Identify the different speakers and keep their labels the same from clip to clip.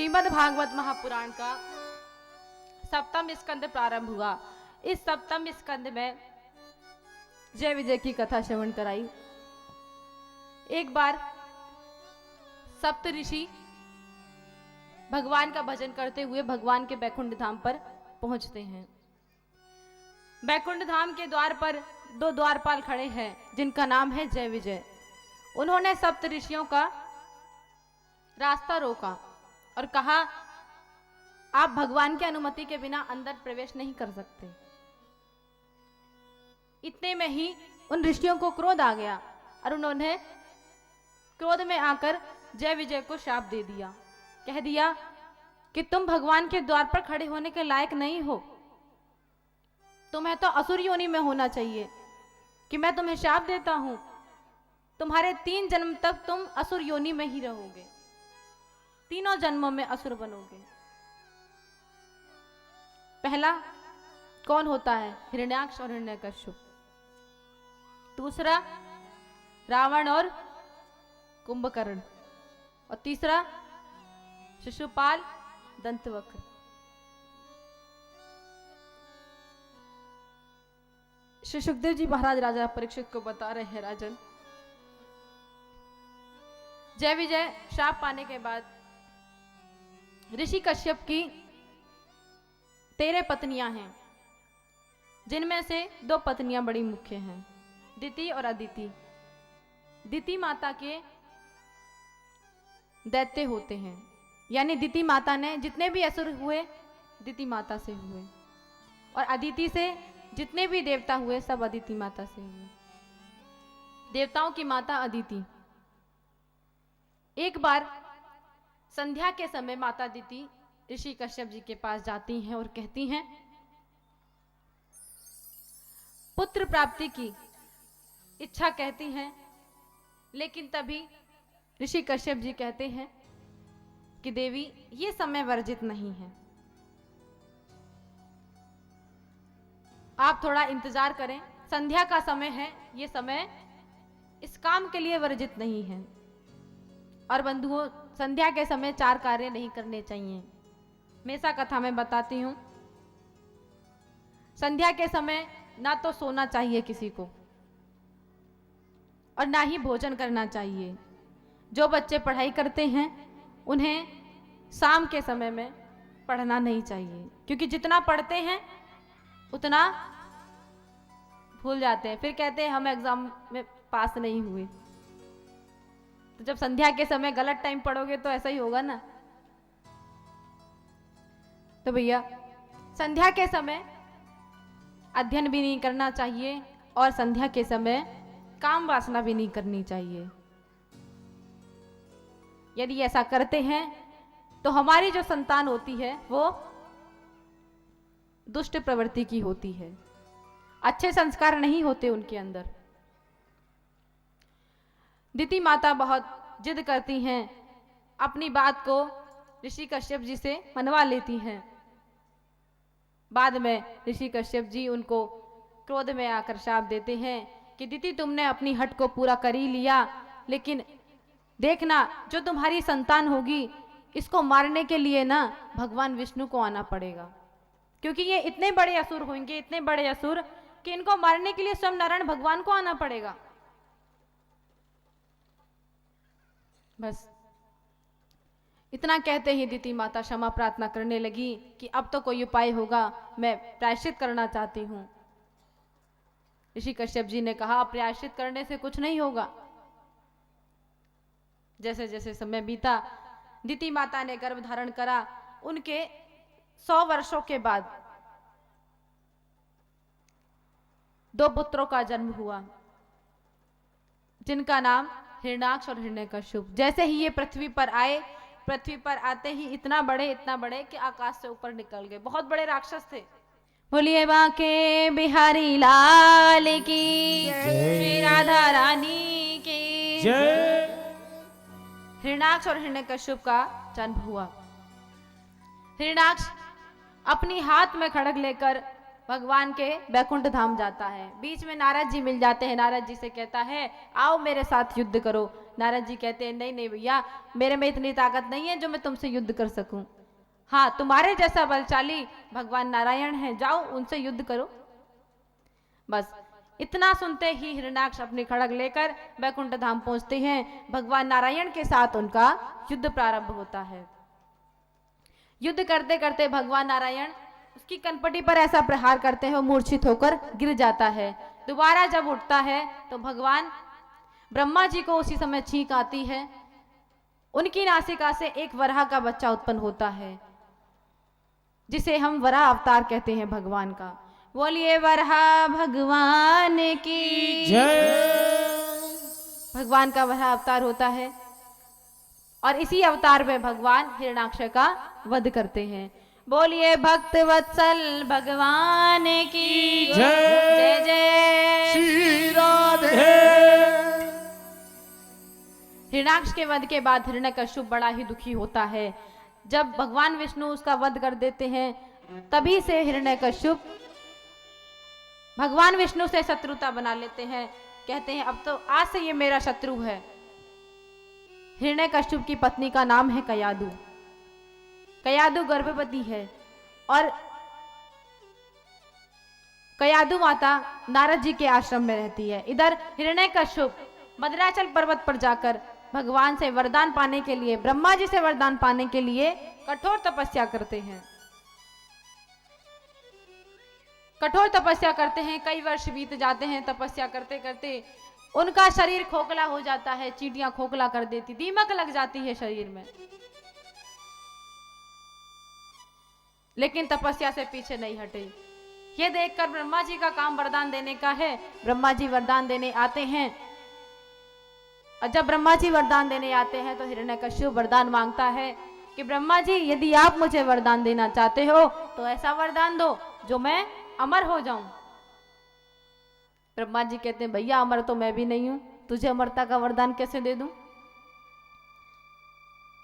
Speaker 1: श्रीमद् भागवत महापुराण का सप्तम स्कंद प्रारंभ हुआ। इस सप्तम स्कंद में जय विजय की कथा श्रवण कराई। एक बार सप्त ऋषि भगवान का भजन करते हुए भगवान के बैकुंठ धाम पर पहुंचते हैं। बैकुंठ धाम के द्वार पर दो द्वारपाल खड़े हैं जिनका नाम है जय विजय। उन्होंने सप्त ऋषियों का रास्ता रोका और कहा, आप भगवान की अनुमति के बिना अंदर प्रवेश नहीं कर सकते। इतने में ही उन ऋषियों को क्रोध आ गया और उन्होंने क्रोध में आकर जय विजय को शाप दे दिया। कह दिया कि तुम भगवान के द्वार पर खड़े होने के लायक नहीं हो, तुम्हें तो असुर योनि में होना चाहिए। कि मैं तुम्हें शाप देता हूं, तुम्हारे 3 जन्म तक तुम असुर योनि में ही रहोगे, तीनों जन्मों में असुर बनोगे। पहला कौन होता है? हिरण्याक्ष और हिरण्यकश्यप। दूसरा रावण और कुंभकर्ण। और तीसरा शिशुपाल दंतवक्र। श्री सुखदेव जी महाराज राजा परीक्षित को बता रहे हैं, राजन, जय विजय शाप पाने के बाद ऋषि कश्यप की 13 पत्नियां हैं, जिनमें से 2 पत्नियां बड़ी मुख्य हैं, दिति और अदिति। दिति माता के दैत्य होते हैं, यानी दिति माता ने जितने भी असुर हुए दिति माता से हुए, और अदिति से जितने भी देवता हुए सब अदिति माता से हुए। देवताओं की माता अदिति। एक बार संध्या के समय माता दिति ऋषि कश्यप जी के पास जाती हैं और कहती हैं, पुत्र प्राप्ति की इच्छा कहती हैं। लेकिन तभी ऋषि कश्यप जी कहते हैं कि देवी, ये समय वर्जित नहीं है, आप थोड़ा इंतजार करें, संध्या का समय है, ये समय इस काम के लिए वर्जित नहीं है। और बंधुओं, संध्या के समय 4 कार्य नहीं करने चाहिए। हमेशा कथा में बताती हूं, संध्या के समय ना तो सोना चाहिए किसी को और ना ही भोजन करना चाहिए। जो बच्चे पढ़ाई करते हैं उन्हें शाम के समय में पढ़ना नहीं चाहिए, क्योंकि जितना पढ़ते हैं उतना भूल जाते हैं, फिर कहते हैं हम एग्जाम में पास नहीं हुए। तो जब संध्या के समय गलत टाइम पढ़ोगे तो ऐसा ही होगा ना। तो भैया, संध्या के समय अध्ययन भी नहीं करना चाहिए और संध्या के समय काम वासना भी नहीं करनी चाहिए। यदि ऐसा करते हैं तो हमारी जो संतान होती है वो दुष्ट प्रवृत्ति की होती है, अच्छे संस्कार नहीं होते उनके अंदर। दिति माता बहुत जिद करती हैं, अपनी बात को ऋषि कश्यप जी से मनवा लेती हैं। बाद में ऋषि कश्यप जी उनको क्रोध में आकर शाप देते हैं कि दिति, तुमने अपनी हट को पूरा कर ही लिया, लेकिन देखना जो तुम्हारी संतान होगी इसको मारने के लिए ना भगवान विष्णु को आना पड़ेगा, क्योंकि ये इतने बड़े असुर होंगे, इतने बड़े असुर कि इनको मारने के लिए स्वयं नारायण भगवान को आना पड़ेगा। बस इतना कहते ही दिति माता क्षमा प्रार्थना करने लगी कि अब तो कोई उपाय होगा, मैं प्रायश्चित करना चाहती हूं। ऋषि कश्यप जी ने कहा, प्रायश्चित करने से कुछ नहीं होगा। जैसे जैसे समय बीता, दिति माता ने गर्भ धारण करा। उनके 100 वर्षों के बाद 2 पुत्रों का जन्म हुआ, जिनका नाम हिरण्याक्ष और हिरण्यकश्यप। जैसे ही ये पृथ्वी पर आए, पृथ्वी पर आते ही इतना बड़े कि आकाश से ऊपर निकल गए। बहुत बड़े राक्षस थे। बोलिए बांके बिहारी लाल की, श्री राधा रानी की जय। हिरण्याक्ष और हिरण्यकश्यप का जन्म हुआ। हिरण्याक्ष अपनी हाथ में खड्ग लेकर भगवान के बैकुंठ धाम जाता है। बीच में नारद जी मिल जाते हैं। नारद जी से कहता है, आओ मेरे साथ युद्ध करो। नारद जी कहते हैं नहीं नहीं भैया, मेरे में इतनी ताकत नहीं है जो मैं तुमसे युद्ध कर सकूं। हाँ, तुम्हारे जैसा बलशाली भगवान नारायण है, जाओ उनसे युद्ध करो। बस इतना सुनते ही हिरण्याक्ष अपनी खड़ग लेकर वैकुंठ धाम पहुंचते हैं। भगवान नारायण के साथ उनका युद्ध प्रारंभ होता है। युद्ध करते करते भगवान नारायण उसकी कनपटी पर ऐसा प्रहार करते हैं, वो मूर्छित होकर गिर जाता है। दोबारा जब उठता है तो भगवान ब्रह्मा जी को उसी समय छींक आती है। उनकी नासिका से एक वराह का बच्चा उत्पन्न होता है, जिसे हम वराह अवतार कहते हैं भगवान का। बोलिए वराह भगवान की जय। भगवान का वराह अवतार होता है और इसी अवतार में भगवान हिरण्याक्ष का वध करते हैं। बोलिए भक्त वत्सल भगवान की जय। जय जय श्री राधे। हिरण्याक्ष के वध के बाद हिरण्यकश्यप बड़ा ही दुखी होता है। जब भगवान विष्णु उसका वध कर देते हैं, तभी से हिरण्यकश्यप भगवान विष्णु से शत्रुता बना लेते हैं। कहते हैं अब तो आज से ये मेरा शत्रु है। हिरण्यकश्यप की पत्नी का नाम है कयादु। कयादु गर्भवती है और कयादु माता नारद जी के आश्रम में रहती है। इधर हिरण्यकश्यप मद्राचल पर्वत पर जाकर भगवान से वरदान पाने के लिए, ब्रह्मा जी से वरदान पाने के लिए कठोर तपस्या करते हैं। कठोर तपस्या करते हैं, कई वर्ष बीत जाते हैं। तपस्या करते करते उनका शरीर खोखला हो जाता है, चींटियां खोखला कर देती, दीमक लग जाती है शरीर में। लेकिन तपस्या से पीछे नहीं हटे। ये देखकर ब्रह्मा जी का काम वरदान देने का है। ब्रह्मा जी वरदान देने आते हैं और जब ब्रह्मा जी वरदान देने आते हैं तो हिरण्यकश्यप वरदान मांगता है कि ब्रह्मा जी यदि आप मुझे वरदान देना चाहते हो तो ऐसा वरदान दो जो मैं अमर हो जाऊं। ब्रह्मा जी कहते हैं भैया अमर तो मैं भी नहीं हूं, तुझे अमरता का वरदान कैसे दे दूं।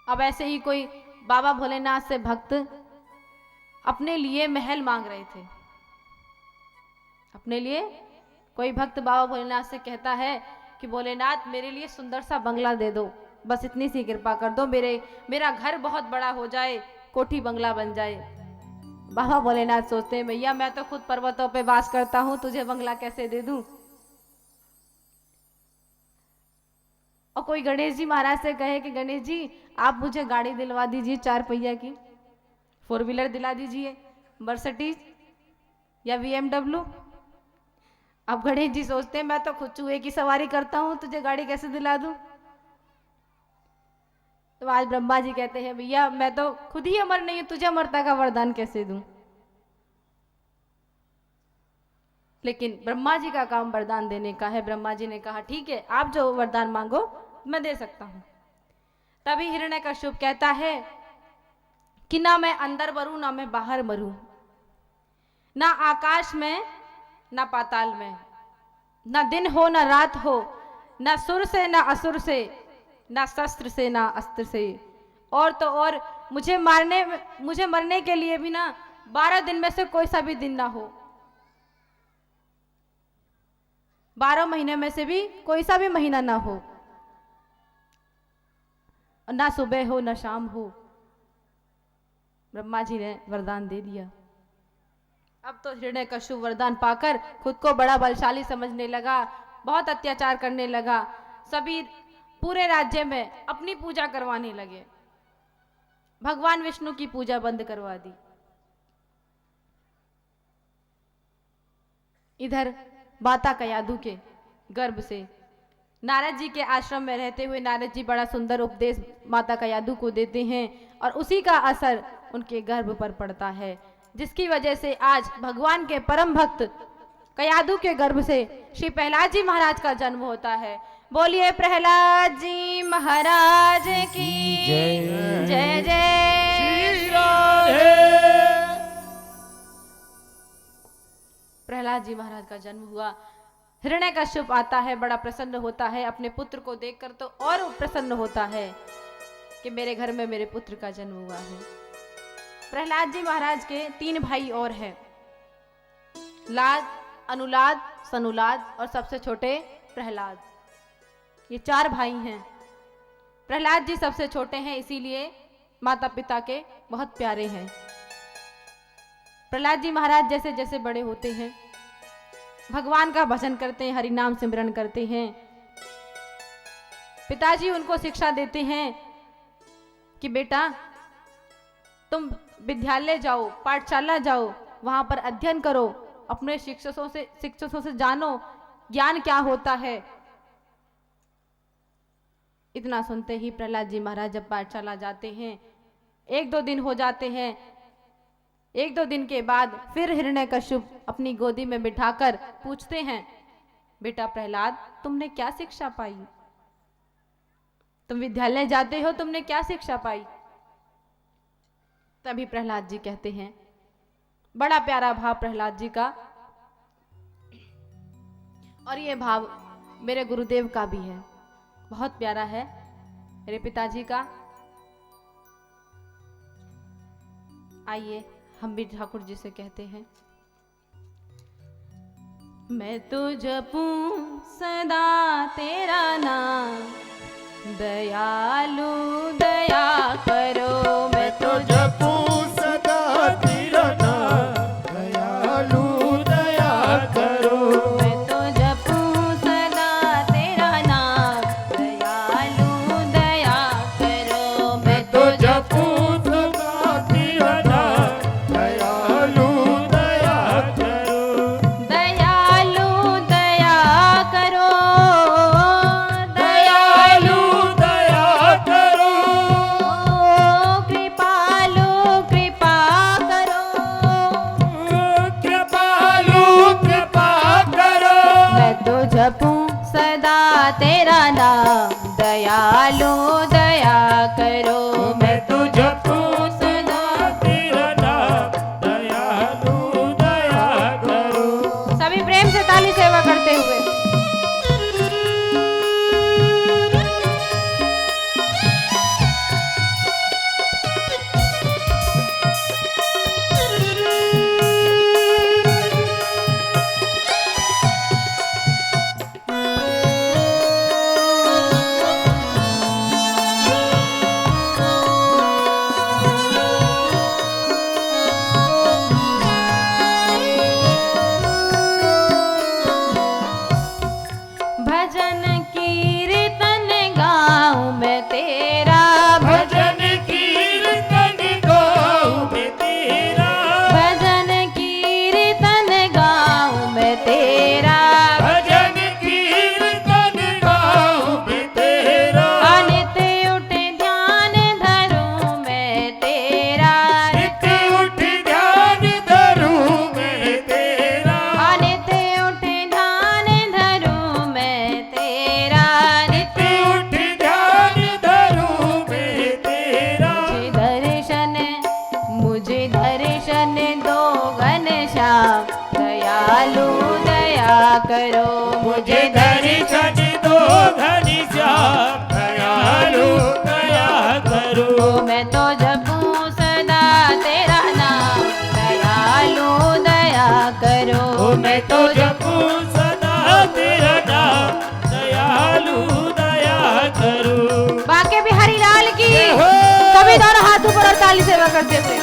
Speaker 1: अब ऐसे ही कोई बाबा भोलेनाथ से भक्त अपने लिए महल मांग रहे थे। अपने लिए कोई भक्त बाबा भोलेनाथ से कहता है कि भोलेनाथ मेरे लिए सुंदर सा बंगला दे दो, बस इतनी सी कृपा कर दो, मेरा घर बहुत बड़ा हो जाए, कोठी बंगला बन जाए। बाबा भोलेनाथ सोचते हैं भैया मैं तो खुद पर्वतों पे वास करता हूं, तुझे बंगला कैसे दे दूं। और कोई गणेश जी महाराज से कहे कि गणेश जी आप मुझे गाड़ी दिलवा दीजिए, 4 पहिया की 4 व्हीलर दिला दीजिए, मर्सिडीज या BMW। अब गणेश जी सोचते हैं मैं तो खुद चूहे की सवारी करता हूं, तुझे गाड़ी कैसे दिला दूं। तो आज ब्रह्मा जी कहते हैं भैया मैं तो खुद ही अमर नहीं हूं, तुझे अमरता का वरदान कैसे दूं। लेकिन ब्रह्मा जी का काम वरदान देने का है। ब्रह्मा जी ने कहा ठीक है आप जो वरदान मांगो मैं दे सकता हूं। तभी हिरण्यकश्यप कहता है कि ना मैं अंदर मरूं ना मैं बाहर मरूं, ना आकाश में ना पाताल में, ना दिन हो ना रात हो, ना सुर से ना असुर से, ना शस्त्र से ना अस्त्र से, और तो और मुझे मरने के लिए भी ना 12 दिन में से कोई सा भी दिन ना हो, 12 महीने में से भी कोई सा भी महीना ना हो, ना सुबह हो ना शाम हो। ब्रह्मा जी ने वरदान दे दिया। अब तो हिरण्यकश्यप वरदान पाकर खुद को बड़ा बलशाली समझने लगा, बहुत अत्याचार करने लगा, सभी पूरे राज्य में अपनी पूजा करवाने लगे, भगवान विष्णु की पूजा बंद करवा दी। इधर माता कयादु के गर्भ से नारद जी के आश्रम में रहते हुए नारद जी बड़ा सुंदर उपदेश माता कयादु को देते हैं और उसी का असर उनके गर्भ पर पड़ता है, जिसकी वजह से आज भगवान के परम भक्त कयादु के गर्भ से श्री प्रहलाद जी महाराज का जन्म होता है। बोलिए प्रहलाद जी महाराज की जय। जय जय श्री राधे। प्रहलाद जी महाराज का जन्म हुआ। हिरण्यकश्यप आता है, बड़ा प्रसन्न होता है, अपने पुत्र को देखकर तो और प्रसन्न होता है कि मेरे घर में मेरे पुत्र का जन्म हुआ है। प्रहलाद जी महाराज के 3 भाई और हैं, लाद, अनुलाद, सनुलाद और सबसे छोटे प्रहलाद। ये 4 भाई हैं। प्रहलाद जी सबसे छोटे हैं, इसीलिए माता पिता के बहुत प्यारे हैं। प्रहलाद जी महाराज जैसे जैसे बड़े होते हैं, भगवान का भजन करते हैं, हरि नाम सिमरन करते हैं। पिताजी उनको शिक्षा देते हैं कि बेटा तुम विद्यालय जाओ, पाठशाला जाओ, वहां पर अध्ययन करो, अपने शिक्षकों से जानो ज्ञान क्या होता है। इतना सुनते ही प्रहलाद जी महाराज जब पाठशाला जाते हैं, 1-2 दिन हो जाते हैं। 1-2 दिन के बाद फिर हिरण्यकश्यप अपनी गोदी में बिठाकर पूछते हैं, बेटा प्रहलाद तुमने क्या शिक्षा पाई? तुम विद्यालय जाते हो, तुमने क्या शिक्षा पाई? तभी प्रहलाद जी कहते हैं, बड़ा प्यारा भाव प्रहलाद जी का, और ये भाव मेरे गुरुदेव का भी है, बहुत प्यारा है मेरे पिताजी का। आइए हम भी ठाकुर जी से कहते हैं, मैं तो जपूं सदा तेरा नाम, दयालु दया करो। मैं तो
Speaker 2: जपूं सदा तेरा नाम, दयालु दया करो।
Speaker 1: मैं तो जपूं सदा तेरा नाम, दयालु दया करो। मैं तो
Speaker 2: जपूं सदा तेरा नाम, दयालु दया करो।
Speaker 1: दयालु दया करो,
Speaker 2: दयालु दया करो।
Speaker 1: कृपालु कृपा करो।
Speaker 2: कृपालु कृपा करो।
Speaker 1: मैं तो जपूं सदा तेरा नाम, दयालु दया करो।
Speaker 2: मैं तो जपूं सदा तेरा नाम, दयालु दया करो।
Speaker 1: सभी प्रेम से ताली सेवा करते हुए। भजन कीर्तन गाऊं मैं तेरा,
Speaker 2: भजन कीर्तन गाऊं मैं तेरा।
Speaker 1: भजन कीर्तन गाऊं मैं तेरा।
Speaker 2: भजन कीर्तन गाऊं मैं तेरा।
Speaker 1: नित उठ ध्यान धरूं मैं तेरा।
Speaker 2: नित उठ ध्यान धरूं मैं तेरा।
Speaker 1: नित उठ ध्यान धरूं मैं तेरा।
Speaker 2: नित उठ ध्यान धरूं मैं तेरा।
Speaker 1: मुझे दर्शन दो घनश्याम, दयालु दया करो।
Speaker 2: मुझे दर्शन दो घनश्याम, दयालु दया करो।
Speaker 1: मैं तो जपूं सदा तेरा नाम, दयालु दया करो।
Speaker 2: मैं तो जपूं सदा तेरा नाम, दयालु दया करो।
Speaker 1: बाके बिहारी लाल की
Speaker 2: जय हो।
Speaker 1: सभी दोनों हाथ ऊपर और ताली सेवा करते थे।